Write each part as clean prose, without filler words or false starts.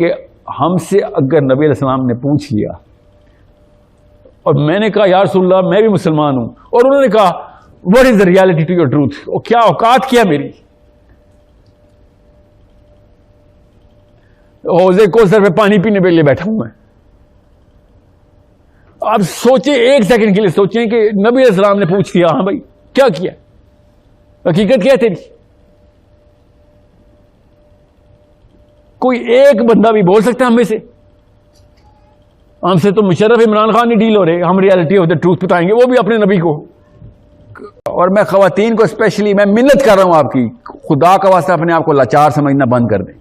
کہ ہم سے اگر نبی علیہ السلام نے پوچھ لیا اور میں نے کہا یا رسول اللہ میں بھی مسلمان ہوں, اور انہوں نے کہا what is the reality to your truth, اور کیا اوقات کیا میری, حوضے کوثر پہ پانی پینے کے لیے بیٹھا ہوں میں. آپ سوچیں ایک سیکنڈ کے لیے, سوچیں کہ نبی علیہ السلام نے پوچھ لیا ہاں بھائی کیا کیا, حقیقت کیا ہے تیری. کوئی ایک بندہ بھی بول سکتا ہے ہم میں سے؟ ہم سے تو مشرف عمران خان نہیں ڈیل ہو رہے, ہم ریالٹی آف دا ٹروتھ بتائیں گے, وہ بھی اپنے نبی کو. اور میں خواتین کو اسپیشلی میں منت کر رہا ہوں آپ کی, خدا کا واسطہ اپنے آپ کو لاچار سمجھنا بند کر دیں.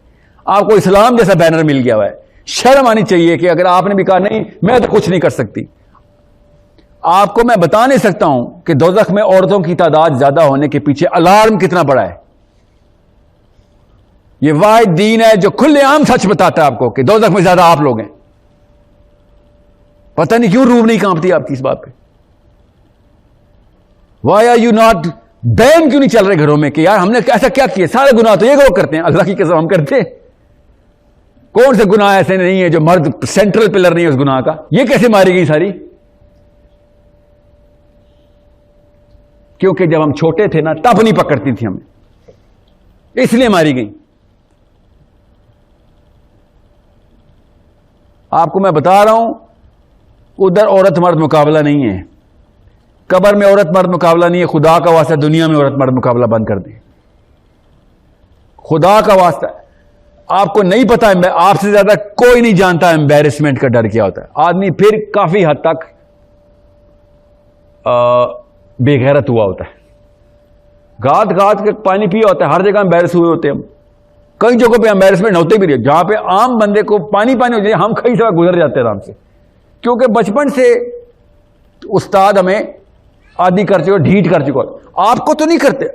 آپ کو اسلام جیسا بینر مل گیا ہوا ہے, شرم آنی چاہیے کہ اگر آپ نے بھی کہا نہیں میں تو کچھ نہیں کر سکتی. آپ کو میں بتا نہیں سکتا ہوں کہ دوزخ میں عورتوں کی تعداد زیادہ ہونے کے پیچھے الارم کتنا بڑا ہے. یہ واحد دین ہے جو کھلے عام سچ بتاتا ہے آپ کو کہ دوزخ میں زیادہ آپ لوگ ہیں. پتہ نہیں کیوں روح نہیں کانپتی آپ کی اس بات پہ. وائی آر یو ناٹ, بین کیوں نہیں چل رہے گھروں میں کہ یار ہم نے ایسا کیا کیا, سارے گناہ تو یہ لوگ کرتے ہیں, اللہ کی قسم ہم کرتے ہیں. کون سے گناہ ایسے نہیں ہے جو مرد سینٹرل پلر نہیں ہے اس گناہ کا. یہ کیسے ماری گئی ساری؟ کیونکہ جب ہم چھوٹے تھے نا تب نہیں پکڑتی تھی ہمیں, اس لیے ماری گئی. آپ کو میں بتا رہا ہوں ادھر عورت مرد مقابلہ نہیں ہے, قبر میں عورت مرد مقابلہ نہیں ہے. خدا کا واسطہ دنیا میں عورت مرد مقابلہ بند کر دیں, خدا کا واسطہ. آپ کو نہیں پتا, آپ سے زیادہ کوئی نہیں جانتا امبیرسمنٹ کا ڈر کیا ہوتا ہے. آدمی پھر کافی حد تک بے غیرت ہوا ہوتا ہے, گات گات کے پانی پیا ہوتا ہے, ہر جگہ امبیرس ہوئے ہوتے ہیں ہم. کئی جگہوں پہ امبیرسمنٹ ہوتے بھی رہے, جہاں پہ عام بندے کو پانی ہو جائے ہم کئی سوا گزر جاتے ہیں آرام سے, کیونکہ بچپن سے استاد ہمیں عادی کر چکے, ڈھیٹ کر چکا. آپ کو تو نہیں کرتے,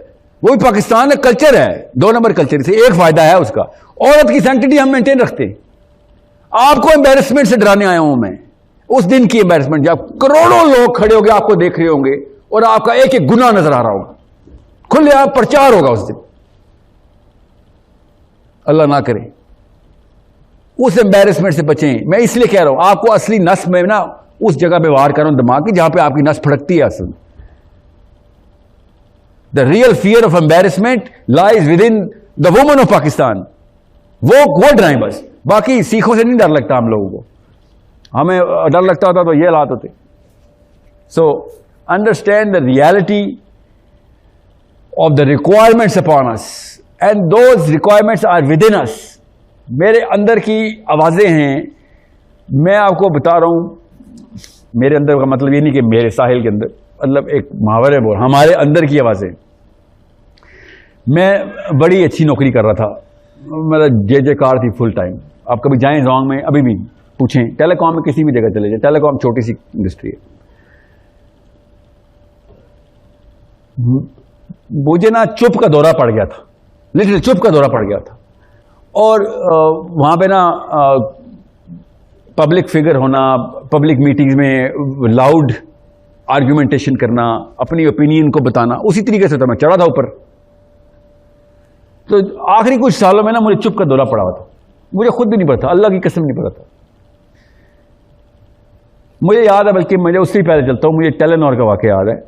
وہی پاکستان کا کلچر ہے, 2 نمبر کلچر سے ایک فائدہ ہے اس کا, عورت کی سینکٹیٹی ہم مینٹین رکھتے ہیں. آپ کو امبیرسمنٹ سے ڈرانے آیا ہوں میں, اس دن کی امبیرسمنٹ جب کروڑوں لوگ کھڑے ہو گئے آپ کو دیکھ رہے ہوں گے اور آپ کا ایک ایک گناہ نظر آ رہا ہوگا, کھلے آپ پرچار ہوگا اس دن. اللہ نہ کرے اس امبیرسمنٹ سے بچیں. میں اس لیے کہہ رہا ہوں آپ کو اصلی نس میں نا اس جگہ پہ وار کر رہا ہوں دماغ کی جہاں پہ آپ کی نس پھڑکتی ہے. اصل the real fear of embarrassment lies with in the woman of Pakistan. وہ ڈرائیں بس, باقی سیکھوں سے نہیں ڈر لگتا ہم لوگوں کو. ہمیں ڈر لگتا ہوتا تو یہ حالات ہوتے. So understand the reality of the requirements upon us, and those requirements are within us. میرے اندر کی آوازیں ہیں, میں آپ کو بتا رہا ہوں. میرے اندر کا مطلب یہ نہیں کہ میرے ساحل کے اندر, مطلب ایک محاورہ ہے بول, ہمارے اندر کی آوازیں. میں بڑی اچھی نوکری کر رہا تھا, مطلب جے کار تھی فل ٹائم. آپ کبھی جائیں زونگ میں, ابھی بھی پوچھیں, ٹیلی کام میں کسی بھی جگہ چلے جائیں, ٹیلی کام چھوٹی سی انڈسٹری ہے. مجھے نا چپ کا دورہ پڑ گیا تھا, لٹرلی چپ کا دورہ پڑ گیا تھا. اور وہاں پہ نا پبلک فگر ہونا, پبلک میٹنگز میں لاؤڈ آرگیومنٹیشن کرنا, اپنی اوپینین کو بتانا, اسی طریقے سے تھا. میں چڑھا تھا اوپر, تو آخری کچھ سالوں میں نا مجھے چپ کا دورہ پڑا ہوا تھا. مجھے خود بھی نہیں پتا تھا, اللہ کی قسم نہیں پتا تھا. مجھے یاد ہے, بلکہ مجھے اس سے پہلے چلتا ہوں, مجھے ٹیلینور کا واقعہ یاد ہے.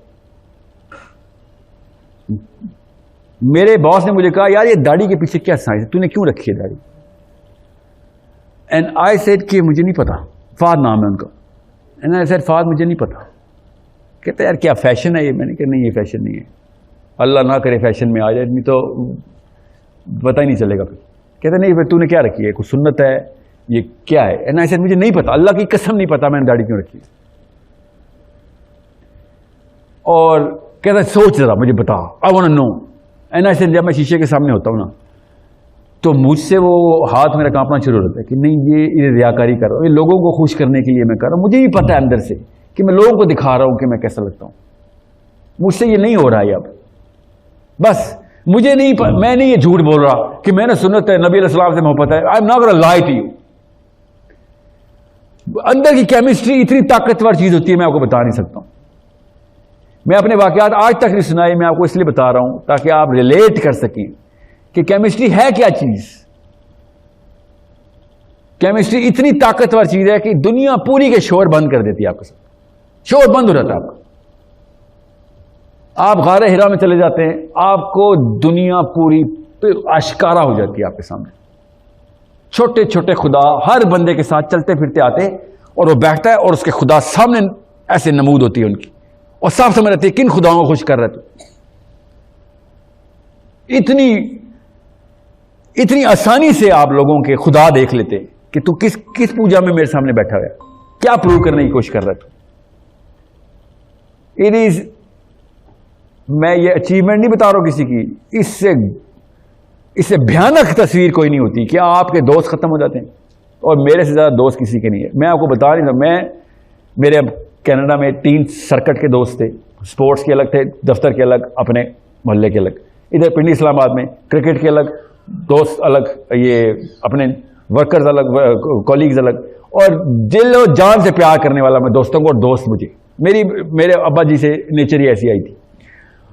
میرے باس نے مجھے کہا یار یہ داڑھی کے پیچھے کیا سائنس ہے, تو نے کیوں رکھی ہے داڑھی؟ اینڈ آئی سیڈ کہ مجھے نہیں پتا. فہد نام ہے ان کا. اینڈ آئی سیڈ فہد مجھے نہیں پتا. کہتا یار کیا فیشن ہے یہ؟ میں نے کہا نہیں یہ فیشن نہیں ہے, اللہ نہ کرے فیشن میں آ جائے نہیں تو پتہ ہی نہیں چلے گا. پھر کہتا نہیں پھر تو نے کیا رکھی ہے, کوئی سنت ہے, یہ کیا ہے؟ اینڈ آئی سیڈ مجھے نہیں پتا, اللہ کی قسم نہیں پتا میں نے داڑھی کیوں رکھی. اور کہتا سوچ ذرا مجھے بتا, I want to know. And I said جب میں شیشے کے سامنے ہوتا ہوں نا تو مجھ سے وہ ہاتھ میرا کانپنا شروع ہوتا ہے کہ نہیں یہ ریاکاری کر رہا ہوں, یہ لوگوں کو خوش کرنے کے لیے میں کر رہا ہوں. مجھے بھی پتا ہے اندر سے کہ میں لوگوں کو دکھا رہا ہوں کہ میں کیسا لگتا ہوں. مجھ سے یہ نہیں ہو رہا ہے اب. بس مجھے نہیں, میں نہیں یہ جھوٹ بول رہا کہ میں نے سنت ہے, نبی علیہ السلام سے محبت ہے. آئی ایم ناٹ گونا لائی ٹو یو. اندر کی کیمسٹری اتنی طاقتور چیز ہوتی ہے, میں آپ کو بتا نہیں سکتا ہوں. میں اپنے واقعات آج تک نہیں سنائے, میں آپ کو اس لیے بتا رہا ہوں تاکہ آپ ریلیٹ کر سکیں کہ کیمسٹری ہے کیا چیز. کیمسٹری اتنی طاقتور چیز ہے کہ دنیا پوری کے شور بند کر دیتی ہے، آپ کے ساتھ شور بند ہو جاتا ہے آپ کا. آپ غار ہرا میں چلے جاتے ہیں، آپ کو دنیا پوری آشکارا ہو جاتی ہے آپ کے سامنے. چھوٹے چھوٹے خدا ہر بندے کے ساتھ چلتے پھرتے آتے ہیں، اور وہ بیٹھتا ہے اور اس کے خدا سامنے ایسے نمود ہوتی ہے ان کی، اور صاف سمجھ رہتی ہے کن خداؤں کو خوش کر رہے تو. اتنی آسانی سے آپ لوگوں کے خدا دیکھ لیتے کہ تو کس پوجا میں میرے سامنے بیٹھا ہوا ہے، کیا پروو کرنے کی کوشش کر رہا تو. اٹ از، میں یہ اچیومنٹ نہیں بتا رہا ہوں کسی کی، اس سے بھیانک تصویر کوئی نہیں ہوتی کہ آپ کے دوست ختم ہو جاتے ہیں، اور میرے سے زیادہ دوست کسی کے نہیں ہے. میں آپ کو بتا نہیں تھا، میرے اب کینیڈا میں 3 سرکٹ کے دوست تھے، سپورٹس کے الگ تھے، دفتر کے الگ، اپنے محلے کے الگ. ادھر پنڈی اسلام آباد میں کرکٹ کے الگ دوست الگ، یہ اپنے ورکرز الگ، کولیگز الگ، اور دل و جان سے پیار کرنے والا میں دوستوں کو، اور دوست مجھے میرے ابا جی سے نیچر ہی ایسی آئی تھی.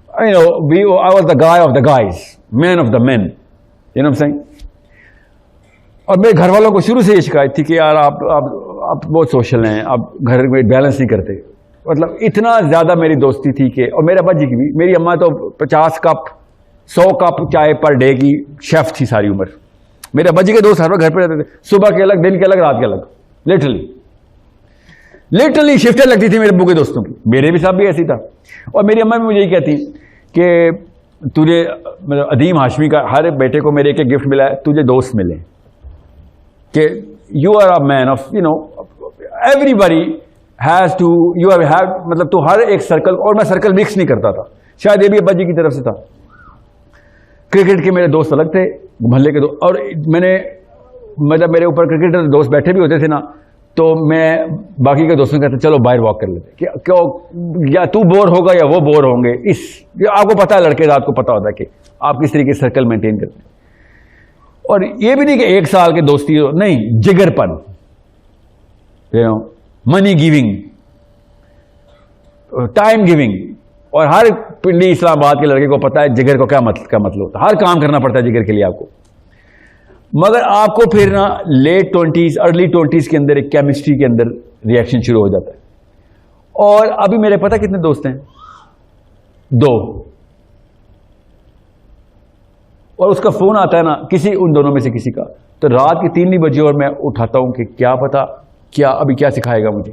I was the guy of the guys, man of the men. You know what I'm saying? اور میرے گھر والوں کو شروع سے یہ شکایت تھی کہ یار آپ بہت سوشل ہیں، آپ گھر میں بیلنس نہیں کرتے. مطلب اتنا زیادہ میری دوستی تھی کہ، اور میرے ابا جی کی بھی، میری اماں تو 50 کپ 100 کپ چائے پر ڈے کی شیف تھی ساری عمر. میرے ابا جی کے دوست ہر وقت گھر پہ رہتے تھے، صبح کے الگ، دن کے الگ، رات کے الگ. لٹرلی شفٹیں لگتی تھی میرے ابو کے دوستوں کی. میرے بھی صاحب بھی ایسی تھا. اور میری اماں بھی مجھے یہ کہتی کہ تجھے عدیم ہاشمی کا ہر بیٹے کو میرے ایک گفٹ ملا ہے، تجھے دوست ملے، کہ you are a man of everybody has to you have, مطلب تو ہر ایک سرکل، اور میں سرکل مکس نہیں کرتا تھا، شاید یہ بھی ابا جی کی طرف سے تھا. کرکٹ کے میرے دوست الگ تھے، محلے کے دوست، اور مطلب میرے اوپر کرکٹر دوست بیٹھے بھی ہوتے تھے نا، تو میں باقی کے دوستوں کو کہتا چلو باہر واک کر لیتے، کہ یا تو بور ہوگا یا وہ بور ہوں گے. آپ کو پتا ہے، لڑکے رات کو پتا ہوتا ہے کہ آپ کس طریقے سے سرکل مینٹین کرتے ہیں. اور یہ بھی نہیں کہ 1 سال کے دوستی ہو، نہیں، جگر پن، منی گیونگ، ٹائم گیونگ. اور ہر پنڈی اسلام آباد کے لڑکے کو پتا ہے جگر کو کیا مطلب ہوتا ہے. ہر کام کرنا پڑتا ہے جگر کے لیے آپ کو. مگر آپ کو پھر نا لیٹ 20s ارلی 20s کے اندر ایک کیمسٹری کے اندر ریئیکشن شروع ہو جاتا ہے. اور ابھی میرے پتہ کتنے دوست ہیں؟ 2. اور اس کا فون آتا ہے نا ان دونوں میں سے کسی کا، تو رات کے 3 بجے اور میں اٹھاتا ہوں کہ کیا پتا ابھی کیا سکھائے گا مجھے.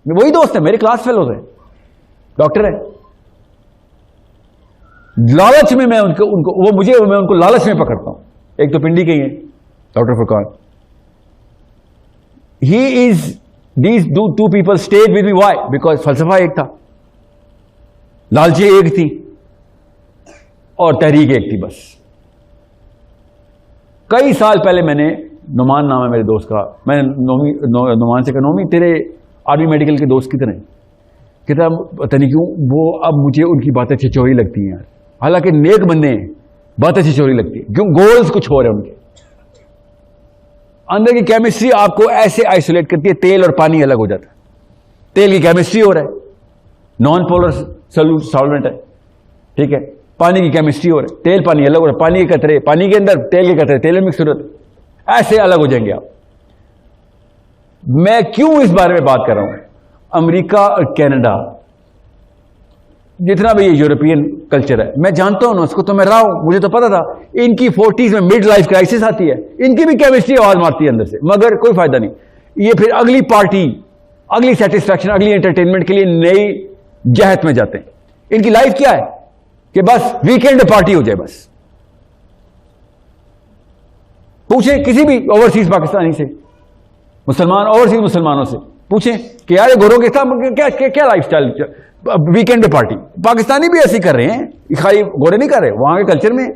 وہی دوست ہیں، میرے کلاس فیلوز ہیں، ڈاکٹر ہے. لالچ میں میں ان کو لالچ میں پکڑتا ہوں. ایک تو پنڈی کے ہی ہیں، doctor Furqan. These two people stayed with me. Why? Because فلسفہ ایک تھا، لالچی ایک تھی، اور تحریک ایک تھی. بس کئی سال پہلے میں نے، نعمان نام ہے میرے دوست کا، میں نے نعمان سے کہا نعمی تیرے آرمی میڈیکل کے دوست کتنے؟ کہتا پتہ نہیں کیوں وہ اب مجھے ان کی باتیں چھچوری لگتی ہیں یار، حالانکہ نیک بندے ہیں، باتیں چھچوری لگتی ہیں. کیوں؟ گولز کچھ ہو رہے ہیں ان کے اندر کی. کیمسٹری آپ کو ایسے آئسولیٹ کرتی ہے، تیل اور پانی الگ ہو جاتا ہے. تیل کی کیمسٹری ہو رہا ہے، نان پولر سالوینٹ ہے، ٹھیک ہے. پانی کی کیمسٹری ہو رہا ہے، تیل پانی الگ ہو رہا ہے. پانی کے قطرے پانی کے اندر، تیل کے قطرے تیل میں مکس ہو رہے ہیں، ایسے الگ ہو جائیں گے آپ. میں کیوں اس بارے میں بات کر رہا ہوں؟ امریکہ اور کینیڈا، جتنا بھی یہ یورپین کلچر ہے، میں جانتا ہوں نا اس کو، تو میں رہا ہوں، مجھے تو پتا تھا. ان کی 40s میں مڈ لائف کرائسس آتی ہے، ان کی بھی کیمسٹری آواز مارتی ہے اندر سے، مگر کوئی فائدہ نہیں. یہ پھر اگلی پارٹی، اگلی سیٹسفیکشن، اگلی انٹرٹینمنٹ کے لیے نئی جہت میں جاتے ہیں. ان کی لائف کیا ہے کہ بس ویکینڈ پارٹی ہو جائے. بس پوچھیں کسی بھی اوورسیز پاکستانی سے، مسلمان اوورسیز مسلمانوں سے پوچھیں کہ یار گوروں کے ساتھ کیا life style, weekend party. Pakistani بھی ایسے کر رہے ہیں، خالی گورے نہیں کر رہے، وہاں کے کلچر میں.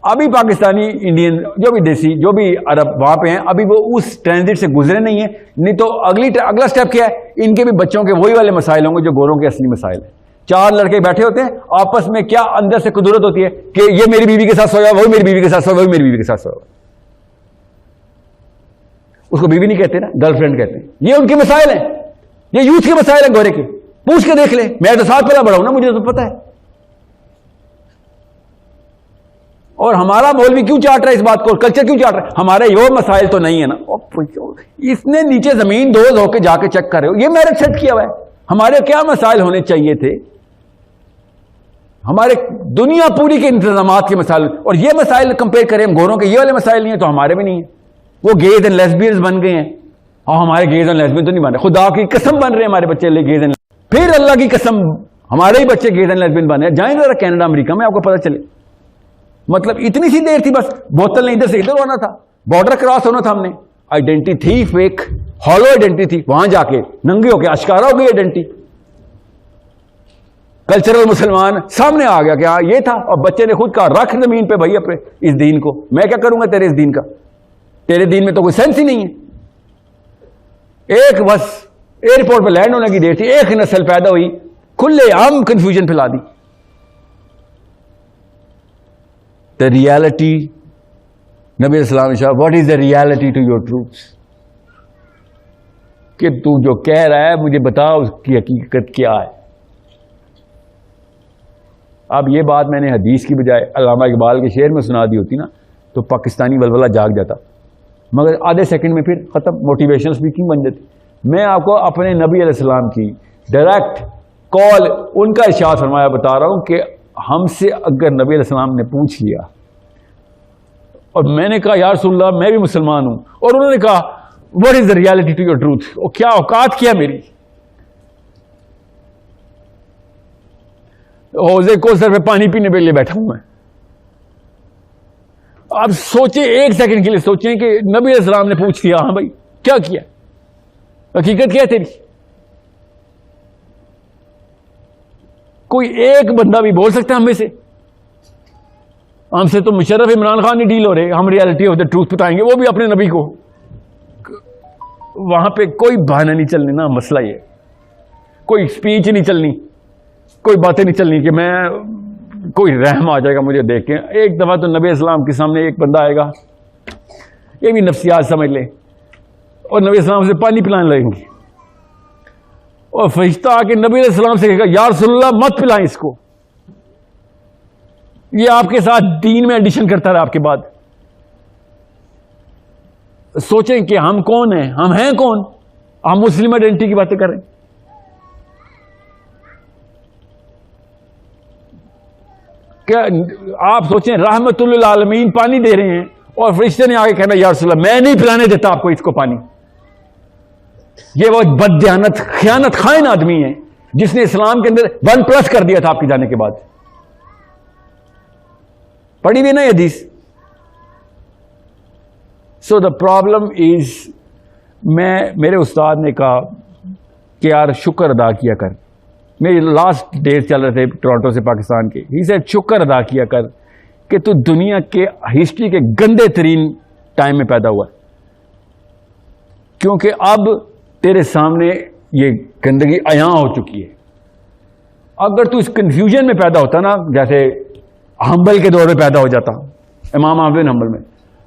ابھی پاکستانی انڈین جو بھی دیسی جو بھی عرب وہاں پہ ہیں، ابھی وہ اس ٹرانزٹ سے گزرے نہیں ہیں. نہیں تو اگلا سٹیپ کیا ہے؟ ان کے بھی بچوں کے وہی والے مسائل ہوں گے جو گوروں کے اصلی مسائل ہیں. 4 لڑکے بیٹھے ہوتے ہیں آپس میں، کیا اندر سے قدرت ہوتی ہے کہ یہ میری بیوی کے ساتھ سویا، وہی میری بیوی کے ساتھ سویا، وہی میری بیوی کے ساتھ سویا. اس کو بیوی نہیں کہتے نا، گرل فرینڈ کہتے ہیں. یہ ان کے مسائل ہیں، یہ یوتھ کے مسائل ہیں گورے کے. پوچھ کے دیکھ لیں، میں تو ساتھ پہلا بڑا ہوں نا، مجھے تو پتا ہے. اور ہمارا مولوی کیوں چاٹ رہا ہے اس بات کو, کلچر کیوں چاٹ رہا ہے؟ ہمارے یہ مسائل تو نہیں ہے نا. اس نے نیچے زمین دوز ہو کے جا کے چیک کر رہے ہو, یہ میرٹ سیٹ کیا ہوا ہے. ہمارے کیا مسائل ہونے چاہیے تھے؟ ہمارے دنیا پوری کے انتظامات کے مسائل, اور یہ مسائل کمپیئر کریں ہم گوروں کے, یہ والے مسائل نہیں ہیں تو ہمارے بھی نہیں ہیں. وہ گیز اینڈ لیسبینز بن گئے ہیں, اور ہمارے گیز اینڈ لیسبین تو نہیں بن رہے. خدا کی قسم بن رہے ہیں ہمارے بچے گیز اینڈ, پھر اللہ کی قسم ہمارے ہی بچے گیز اینڈ لیسبین بن رہے ہیں. جائیں ذرا کینیڈا امریکہ میں, آپ کو پتہ چلے. مطلب اتنی سی دیر تھی بس, بوتل نے ادھر سے ادھر ہونا تھا, بارڈر کراس ہونا تھا. ہم نے آئیڈینٹی تھی فیک, ہالو آئیڈینٹی تھی, وہاں جا کے ننگے ہو کے اشکارا ہو گئی آئیڈینٹی. کلچرل مسلمان سامنے آ گیا کہ ہاں یہ تھا, اور بچے نے خود کہا رکھ زمین پہ بھائی اپنے اس دین کو, میں کیا کروں گا تیرے اس دین کا, تیرے دین میں تو کوئی سینس ہی نہیں ہے. ایک بس ایئرپورٹ پہ لینڈ ہونے کی دیر تھی, ایک نسل پیدا ہوئی, کھلے عام کنفیوژن پھیلا دی. The reality, نبی السلام نے what is the reality to your truths, کہ تو جو کہہ رہا ہے مجھے بتا اس کی حقیقت کیا ہے. اب یہ بات میں نے حدیث کی بجائے علامہ اقبال کے شعر میں سنا دی ہوتی نا تو پاکستانی ولولہ جاگ جاتا, مگر آدھے سیکنڈ میں پھر ختم, موٹیویشنل اسپیکنگ بن جاتی. میں آپ کو اپنے نبی علیہ السلام کی ڈائریکٹ کال, ان کا ارشاد فرمایا بتا رہا ہوں کہ ہم سے اگر نبی علیہ السلام نے پوچھ لیا اور میں نے کہا یا رسول اللہ میں بھی مسلمان ہوں, اور انہوں نے کہا what is the reality to your truth, اور کیا اوقات کیا میری, حوضے کوثر پہ پانی پینے کے لیے بیٹھا ہوں میں. آپ سوچیں ایک سیکنڈ کے لیے, سوچیں کہ نبی علیہ السلام نے پوچھ لیا ہاں بھائی کیا کیا, حقیقت کیا ہے تیری. کوئی ایک بندہ بھی بول سکتا ہے ہم میں سے, ہم سے تو مشرف عمران خان نہیں ڈیل ہو رہے, ہم ریالٹی آف دا ٹروتھ بتائیں گے, وہ بھی اپنے نبی کو. وہاں پہ کوئی بہانہ نہیں چلنے نا, مسئلہ یہ, کوئی اسپیچ نہیں چلنی, کوئی باتیں نہیں چلنی کہ میں کوئی رحم آ جائے گا مجھے دیکھ کے. ایک دفعہ تو نبی اسلام کے سامنے ایک بندہ آئے گا, یہ بھی نفسیات سمجھ لے, اور نبی اسلام سے پانی پلانے لگیں گے, اور فرشتہ آ کے نبی علیہ السلام سے کہے گا یا رسول اللہ مت پلائیں اس کو, یہ آپ کے ساتھ دین میں ایڈیشن کرتا رہا آپ کے بعد. سوچیں کہ ہم کون ہیں, ہم ہیں کون, ہم مسلم آئیڈینٹی کی باتیں کر رہے ہیں. کیا آپ سوچیں رحمت للعالمین پانی دے رہے ہیں, اور فرشتے نے آگے کہنا یا رسول اللہ میں نہیں پلانے دیتا آپ کو اس کو پانی. یہ وہ بددیانت خیانت خائن آدمی ہے جس نے اسلام کے اندر 1+ کر دیا تھا آپ کے جانے کے بعد. پڑھی بھی نہیں حدیث. سو دا پرابلم از, میرے استاد نے کہا کہ یار شکر ادا کیا کر, میری لاسٹ ڈیز چل رہے تھے ٹورانٹو سے پاکستان کے, ہی سے شکر ادا کیا کر کہ تو دنیا کے ہسٹری کے گندے ترین ٹائم میں پیدا ہوا, کیونکہ اب تیرے سامنے یہ گندگی عیاں ہو چکی ہے. اگر تو اس کنفیوژن میں پیدا ہوتا نا, جیسے حنبل کے دور میں پیدا ہو جاتا, امام احمد بن حنبل میں,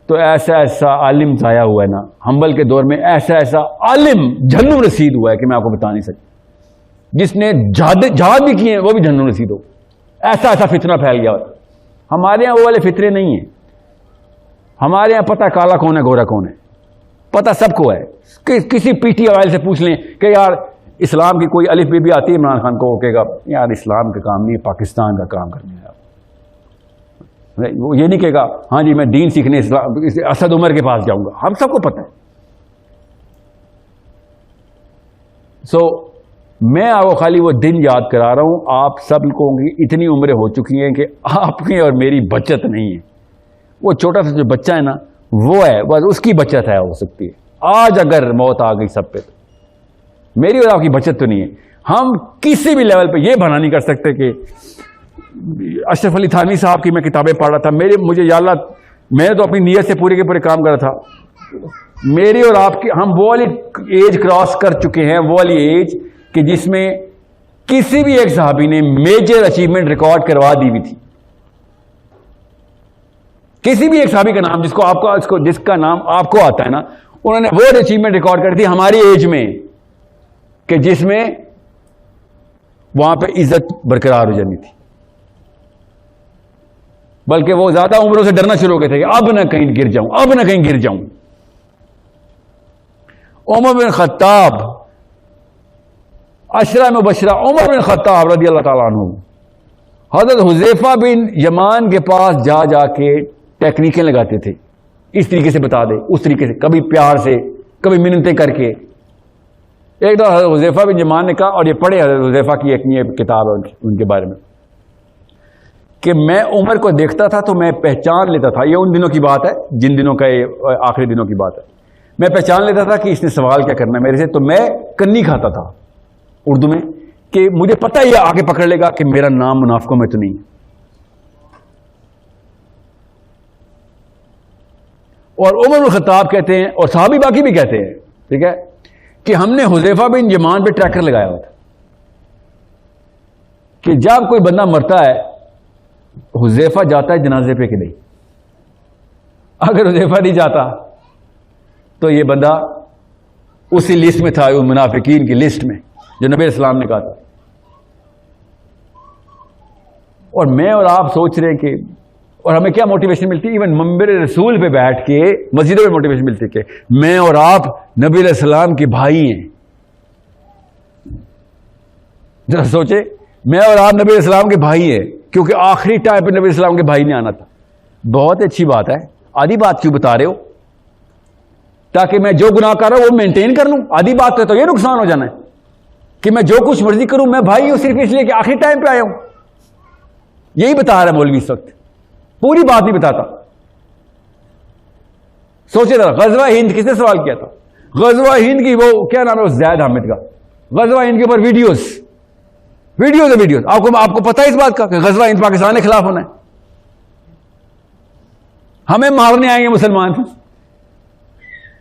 تو ایسا ایسا عالم ضائع ہوا ہے نا حنبل کے دور میں, ایسا ایسا عالم جہنم رسید ہوا ہے کہ میں آپ کو بتا نہیں سکتا. جس نے جہاد بھی کیے ہیں وہ بھی جہنم رسید ہو, ایسا ایسا فتنہ پھیل گیا. ہمارے یہاں وہ والے فطرے نہیں ہیں. ہمارے یہاں پتہ کالا کون ہے گورا کون ہے, پتہ سب کو ہے. کسی پی ٹی آئی سے پوچھ لیں کہ یار اسلام کی کوئی الف بی آتی ہے, عمران خان کو وہ کہے گا یار اسلام کا کام نہیں, پاکستان کا کام کرنے ہے. وہ یہ نہیں کہے گا ہاں جی میں دین سیکھنے اسد عمر کے پاس جاؤں گا, ہم سب کو پتہ ہے. سو میں آپ کو خالی وہ دن یاد کرا رہا ہوں. آپ سب لوگوں کی اتنی عمریں ہو چکی ہیں کہ آپ کی اور میری بچت نہیں ہے. وہ چھوٹا سا جو بچہ ہے نا وہ ہے, بس اس کی بچت ہے ہو سکتی ہے. آج اگر موت آ گئی سب پہ تو میری اور آپ کی بچت تو نہیں ہے. ہم کسی بھی لیول پہ یہ بنا نہیں کر سکتے کہ اشرف علی تھانوی صاحب کی میں کتابیں پڑھ رہا تھا, مجھے یا اللہ میں تو اپنی نیت سے پورے کے پورے کام کر رہا تھا. میری اور آپ کی ہم وہ والی ایج کراس کر چکے ہیں, وہ والی ایج کہ جس میں کسی بھی ایک صحابی نے میجر اچیومنٹ ریکارڈ کروا دی ہوئی تھی. کسی بھی ایک صحابی کا نام جس کا نام آپ کو آتا ہے نا, انہوں نے وہ اچیومنٹ ریکارڈ کر دی ہماری ایج میں کہ جس میں وہاں پہ عزت برقرار ہو جانی تھی. بلکہ وہ زیادہ عمروں سے ڈرنا شروع ہو گئے تھے کہ اب نہ کہیں گر جاؤں، اب نہ کہیں گر جاؤں. عمر بن خطاب، عشرہ مبشرہ عمر بن خطاب رضی اللہ تعالیٰ عنہ حضرت حذیفہ بن یمان کے پاس جا جا کے ٹیکنیکیں لگاتے تھے، اس طریقے سے بتا دے، اس طریقے سے، کبھی پیار سے، کبھی منتیں کر کے. ایک دفعہ حضرت حذیفہ بن یمان نے کہا، اور یہ پڑھے حضرت حذیفہ کی ایک کتاب ہے ان کے بارے میں، کہ میں عمر کو دیکھتا تھا تو میں پہچان لیتا تھا، یہ ان دنوں کی بات ہے جن دنوں کا آخری دنوں کی بات ہے، میں پہچان لیتا تھا کہ اس نے سوال کیا کرنا ہے میرے سے. تو میں کنی کھاتا تھا اردو میں، کہ مجھے پتہ ہی آگے پکڑ لے گا کہ میرا نام منافقوں میں تو نہیں. اور عمر بن خطاب کہتے ہیں، اور صحابی باقی بھی کہتے ہیں، ٹھیک ہے، کہ ہم نے حذیفہ بن یمان پہ ٹریکر لگایا ہوا تھا کہ جب کوئی بندہ مرتا ہے حذیفہ جاتا ہے جنازے پہ کہ نہیں. اگر حذیفہ نہیں جاتا تو یہ بندہ اسی لسٹ میں تھا، وہ منافقین کی لسٹ میں جو نبی اسلام نے کہا تھا. اور میں اور آپ سوچ رہے ہیں کہ، اور ہمیں کیا موٹیویشن ملتی ہے، ایون منبر رسول پہ بیٹھ کے مسجدوں میں موٹیویشن ملتی ہے کہ میں اور آپ نبی علیہ السلام کے بھائی ہیں. ذرا سوچے، میں اور آپ نبی علیہ السلام کے بھائی ہیں، کیونکہ آخری ٹائم پہ نبی علیہ السلام کے بھائی نے آنا تھا. بہت اچھی بات ہے. آدھی بات کیوں بتا رہے ہو؟ تاکہ میں جو گناہ کر رہا ہوں وہ مینٹین کر لوں. آدھی بات تو یہ نقصان ہو جانا ہے کہ میں جو کچھ مرضی کروں، میں بھائی ہوں صرف اس لیے کہ آخری ٹائم پہ آیا ہوں. یہی بتا رہا ہے مولوی اس وقت، پوری بات نہیں بتاتا. سوچے ذرا، غزوہ ہند کس نے سوال کیا تھا؟ غزوہ ہند کی وہ کیا نام ہے اس زید حامد کا، غزوہ ہند کے اوپر ویڈیوز. آپ کو پتا ہے اس بات کا کہ غزوہ ہند پاکستان کے خلاف ہونا ہے؟ ہمیں مارنے آئیں گے مسلمان،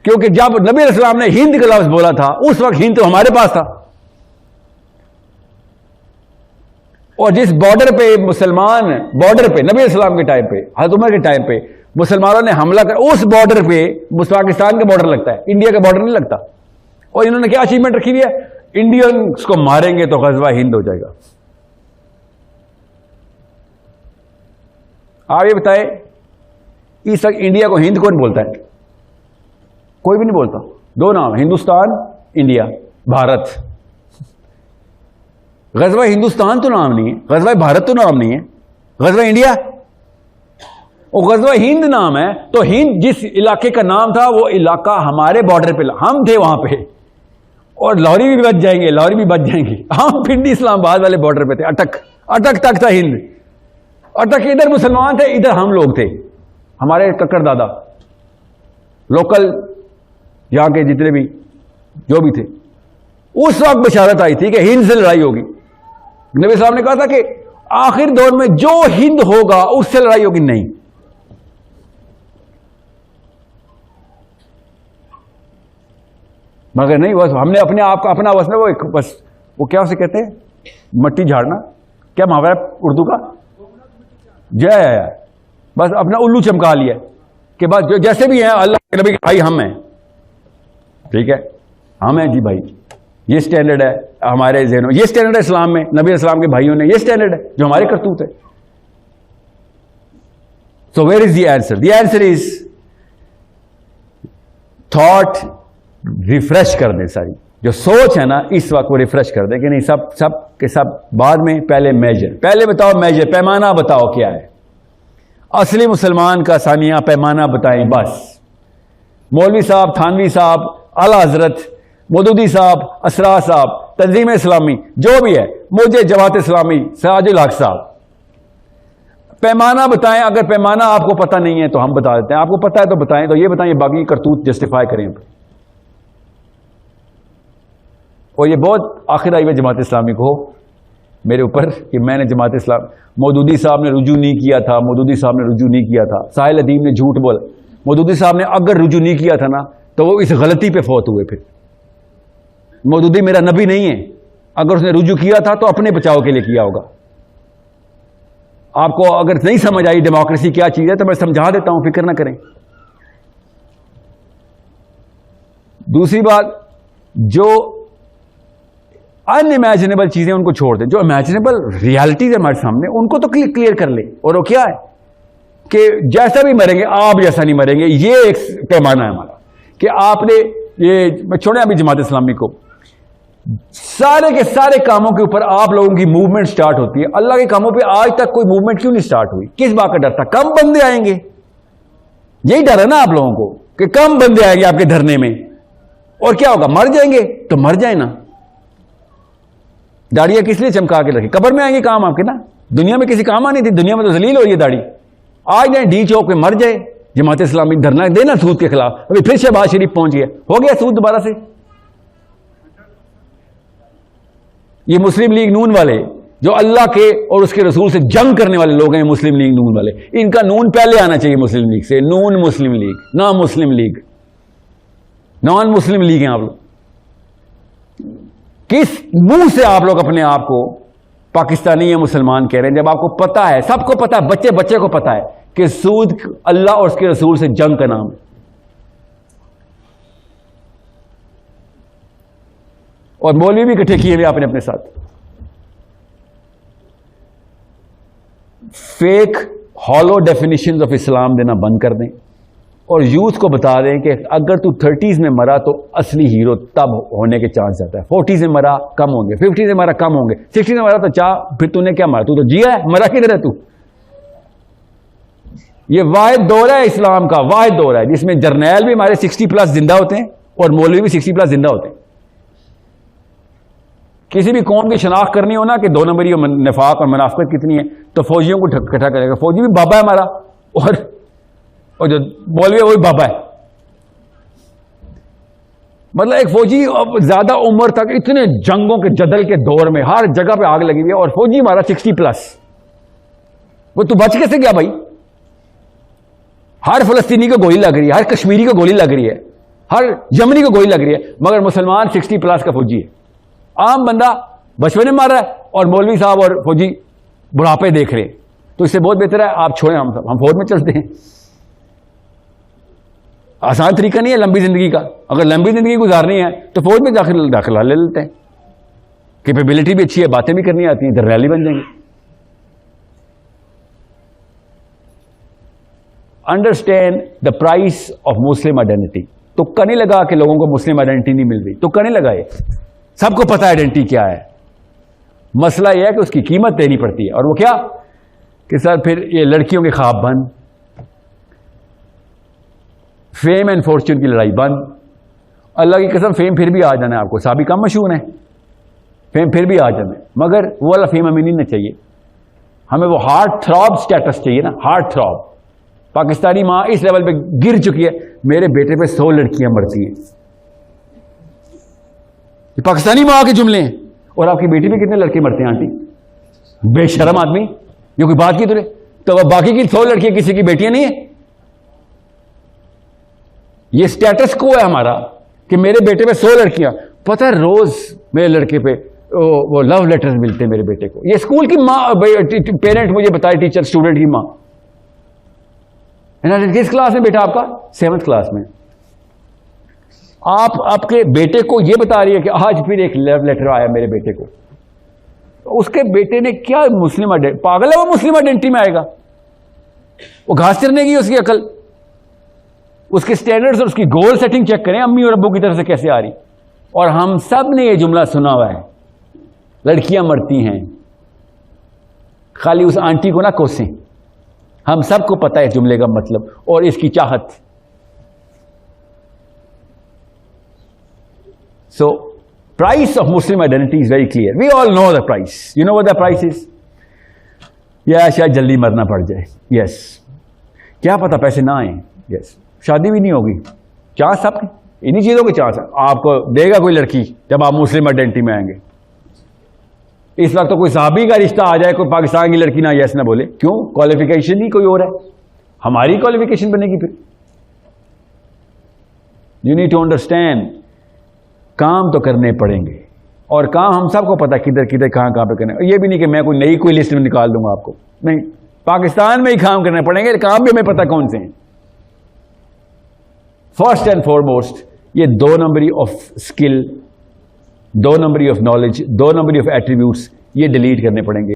کیونکہ جب نبی علیہ السلام نے ہند کا لفظ بولا تھا اس وقت ہند تو ہمارے پاس تھا. اور جس بارڈر پہ مسلمان، بارڈر پہ نبی علیہ السلام کے ٹائم پہ، حضرت عمر کے ٹائم پہ مسلمانوں نے حملہ کر، اس بارڈر پہ پاکستان کا بارڈر لگتا ہے، انڈیا کا بارڈر نہیں لگتا. اور انہوں نے کیا اچیومنٹ رکھی ہوئی ہے؟ انڈینس کو ماریں گے تو غزوہ ہند ہو جائے گا. آپ یہ بتائیں اس وقت انڈیا کو ہند کون بولتا ہے؟ کوئی بھی نہیں بولتا. دو نام، ہندوستان، انڈیا، بھارت. غزوہ ہندوستان تو نام نہیں ہے، غزوہ بھارت تو نام نہیں ہے، غزوہ انڈیا. اور غزوہ ہند نام ہے تو ہند جس علاقے کا نام تھا وہ علاقہ ہمارے بارڈر پہ، ہم تھے وہاں پہ. اور لاہوری بھی بچ جائیں گے، لاہوری بھی بچ جائیں گے. ہم پنڈی اسلام آباد والے بارڈر پہ تھے، اٹک تک تھا ہند. اٹک ادھر مسلمان تھے، ادھر ہم لوگ تھے، ہمارے ککڑ دادا لوکل یہاں کے جتنے بھی جو بھی تھے. اس وقت بشارت آئی تھی کہ ہند سے لڑائی ہوگی. نبی صاحب نے کہا تھا کہ آخر دور میں جو ہند ہوگا اس سے لڑائی ہوگی. نہیں، مگر نہیں، بس ہم نے اپنے آپ کا اپنا بس وہ کیا اسے کہتے ہیں، مٹی جھاڑنا، کیا محاورہ اردو کا، بس اپنا الو چمکا لیا کہ بس جو جیسے بھی ہیں اللہ کے نبی کے بھائی ہم ہیں. ٹھیک ہے، ہم ہیں جی بھائی. یہ سٹینڈرڈ ہے ہمارے ذہنوں، یہ سٹینڈرڈ ہے اسلام میں، نبی اسلام کے بھائیوں نے، یہ سٹینڈرڈ ہے جو ہمارے کرتوت ہے. So where is the answer? The answer is thought refresh کر دیں. ساری جو سوچ ہے نا اس وقت وہ ریفریش کر دیں کہ نہیں، سب کے سب بعد میں، پہلے میجر، پہلے بتاؤ میجر، پیمانہ بتاؤ کیا ہے. اصلی مسلمان کا ثانیہ پیمانہ بتائیں بس. مولوی صاحب، تھانوی صاحب، اعلیٰ حضرت، مودودی صاحب، اسرار صاحب، تنظیم اسلامی، جو بھی ہے، مجھے جماعت اسلامی، سراج الحق صاحب، پیمانہ بتائیں. اگر پیمانہ آپ کو پتہ نہیں ہے تو ہم بتا دیتے ہیں، آپ کو پتہ ہے تو بتائیں. تو یہ بتائیں، باقی کرتوت جسٹیفائی کریں. اور یہ بہت آخر آئی ہے جماعت اسلامی کو میرے اوپر کہ میں نے جماعت اسلام، مودودی صاحب نے رجوع نہیں کیا تھا، مودودی صاحب نے رجوع نہیں کیا تھا، ساحل ادیم نے جھوٹ بولا. مودودی صاحب نے اگر رجوع نہیں کیا تھا نا تو وہ اس غلطی پہ فوت ہوئے. پھر مودودی میرا نبی نہیں ہے، اگر اس نے رجوع کیا تھا تو اپنے بچاؤ کے لیے کیا ہوگا. آپ کو اگر نہیں سمجھ آئی ڈیموکریسی کیا چیز ہے تو میں سمجھا دیتا ہوں، فکر نہ کریں. دوسری بات، جو ان امیجنیبل چیزیں ان کو چھوڑ دیں، جو امیجنیبل ریالٹیز ہے ہمارے سامنے ان کو تو کلیئر کر لیں. اور وہ کیا ہے کہ جیسا بھی مریں گے آپ جیسا نہیں مریں گے. یہ ایک پیمانہ ہے ہمارا کہ آپ نے یہ چھوڑیں ابھی جماعت اسلامی کو, سارے کے سارے کاموں کے اوپر آپ لوگوں کی موومنٹ سٹارٹ ہوتی ہے. اللہ کے کاموں پہ آج تک کوئی موومنٹ کیوں نہیں سٹارٹ ہوئی؟ کس بات کا ڈر تھا؟ کم بندے آئیں گے, یہی ڈر ہے نا آپ لوگوں کو کہ کم بندے آئیں گے آپ کے دھرنے میں, اور کیا ہوگا؟ مر جائیں گے. تو مر جائیں نا, داڑیاں کس لیے چمکا کے رکھی؟ قبر میں آئیں گے کام آپ کے نا, دنیا میں کسی کام آنی تھی؟ دنیا میں تو ذلیل ہو رہی ہے داڑھی. آج جائیں ڈی چوک پہ مر جائے, جماعت اسلامی دھرنا دینا سود کے خلاف. ابھی پھر شہباز شریف پہنچ گیا, ہو گیا سود دوبارہ سے. یہ مسلم لیگ نون والے جو اللہ کے اور اس کے رسول سے جنگ کرنے والے لوگ ہیں, مسلم لیگ نون والے, ان کا نون پہلے آنا چاہیے مسلم لیگ سے. نون مسلم لیگ, نہ مسلم لیگ, نان مسلم لیگ ہیں آپ لوگ. کس منہ سے آپ لوگ اپنے آپ کو پاکستانی یا مسلمان کہہ رہے ہیں, جب آپ کو پتا ہے, سب کو پتا ہے, بچے بچے کو پتا ہے کہ سود اللہ اور اس کے رسول سے جنگ کا نام ہے. اور مولوی بھی اکٹھے کیے ہوئے آپ نے اپنے ساتھ. فیک ہالو ڈیفینیشنز آف اسلام دینا بند کر دیں, اور یوتھ کو بتا دیں کہ اگر تو 30s میں مرا تو اصلی ہیرو تب ہونے کے چانس زیادہ ہے. 40s میں مرا کم ہوں گے, 50s میں مرا کم ہوں گے, 60s میں مرا تو پھر تو نے کیا مارا؟ تو جیا ہے, مرا کدھر ہے تو؟ یہ واحد دور ہے اسلام کا, واحد دور ہے جس میں جرنیل بھی ہمارے 60+ زندہ ہوتے ہیں اور مولوی بھی 60+ زندہ ہوتے ہیں. کسی بھی قوم کی شناخت کرنی ہو نا کہ 2 نمبری اور نفاق اور منافقت کتنی ہے, تو فوجیوں کو اکٹھا کرے گا. فوجی بھی بابا ہے ہمارا, اور جو مولوی ہے وہی بابا ہے. مطلب ایک فوجی زیادہ عمر تک اتنے جنگوں کے جدل کے دور میں ہر جگہ پہ آگ لگی ہوئی ہے, اور فوجی ہمارا 60+. وہ تو بچ کیسے گیا بھائی؟ ہر فلسطینی کو گولی لگ رہی ہے, ہر کشمیری کو گولی لگ رہی ہے, ہر یمنی کو گولی لگ رہی ہے, مگر مسلمان 60+ کا فوجی ہے. عام بندہ بچپن میں مار رہا ہے اور مولوی صاحب اور فوجی بڑھاپے دیکھ رہے ہیں. تو اس سے بہت بہتر ہے آپ چھوڑیں, ہم فوج میں چلتے ہیں. آسان طریقہ نہیں ہے لمبی زندگی کا. اگر لمبی زندگی گزارنی ہے تو فوج میں داخلہ لے لیتے ہیں. کیپیبلٹی بھی اچھی ہے, باتیں بھی کرنی آتی ہیں, جرنیل بن جائیں گے. Understand the price of Muslim identity. تو نہیں لگا کہ لوگوں کو مسلم آئیڈینٹی نہیں مل رہی, تو نہیں لگا. یہ سب کو پتا آئیڈینٹی کیا ہے. مسئلہ یہ ہے کہ اس کی قیمت دینی پڑتی ہے, اور وہ کیا کہ سر پھر یہ لڑکیوں کے خواب بند, فیم اینڈ فارچون کی لڑائی بند. اللہ کی قسم فیم پھر بھی آ جانا ہے آپ کو, صحابی کم مشہور ہیں, فیم پھر بھی آ جانا ہے, مگر وہ والا فیم ہمیں نہیں چاہیے. ہمیں وہ ہارٹ تھراب سٹیٹس چاہیے نا, ہارٹ تھراب. پاکستانی ماں اس لیول پہ گر چکی ہے, میرے بیٹے پہ 100 لڑکیاں مرتی ہیں. یہ پاکستانی ماں کے جملے ہیں. اور آپ کی بیٹی پہ کتنے لڑکے مرتے ہیں آنٹی؟ بے شرم آدمی, یہ کوئی بات کی تجھے؟ تو باقی کی 100 لڑکیاں کسی کی بیٹیاں نہیں ہیں. یہ سٹیٹس کو ہے ہمارا کہ میرے بیٹے پہ 100 لڑکیاں. پتہ ہے روز میرے لڑکے پہ وہ لو لیٹرز ملتے ہیں میرے بیٹے کو. یہ اسکول کی ماں, پیرنٹ مجھے بتائے, ٹیچر اسٹوڈنٹ کی ماں. کس کلاس میں بیٹا آپ کا؟ 7th کلاس میں. آپ کے بیٹے کو یہ بتا رہی ہے کہ آج پھر ایک لو لیٹر آیا میرے بیٹے کو. اس کے بیٹے نے کیا مسلم پاگل ہے وہ مسلم آئیڈینٹی میں آئے گا؟ وہ گھاس چرنے کی اس کی عقل. اس کے سٹینڈرڈز اور اس کی گول سیٹنگ چیک کریں امی اور ابو کی طرف سے کیسے آ رہی. اور ہم سب نے یہ جملہ سنا ہوا ہے, لڑکیاں مرتی ہیں. خالی اس آنٹی کو نہ کوسیں, ہم سب کو پتا ہے اس جملے کا مطلب اور اس کی چاہت. So, price of Muslim identity is very clear. We all know the price. You know what the price is? شاید جلدی مرنا پڑ جائے. Yes. کیا پتا پیسے نہ آئیں. Yes. شادی بھی نہیں ہوگی. چانس سب انہی چیزوں کے چانس ہے. آپ کو دے گا کوئی لڑکی جب آپ مسلم آئیڈینٹی میں آئیں گے. اس وقت تو کوئی صحابی کا رشتہ آ جائے, کوئی پاکستان کی لڑکی نہ یس نہ بولے. کیوں؟ کوالیفیکیشن ہی کوئی اور ہے. ہماری کوالیفیکیشن بنے گی پھر. You need to understand. کام تو کرنے پڑیں گے, اور کام ہم سب کو پتا کدھر کدھر کہاں پہ کرنے. یہ بھی نہیں کہ میں کوئی لسٹ میں نکال دوں گا آپ کو, نہیں. پاکستان میں ہی کام کرنے پڑیں گے. کام بھی ہمیں پتا کون سے ہیں. فرسٹ اینڈ فارموسٹ یہ 2 نمبری آف اسکل, 2 نمبری آف نالج, 2 نمبری آف ایٹریبیوٹس, یہ ڈیلیٹ کرنے پڑیں گے.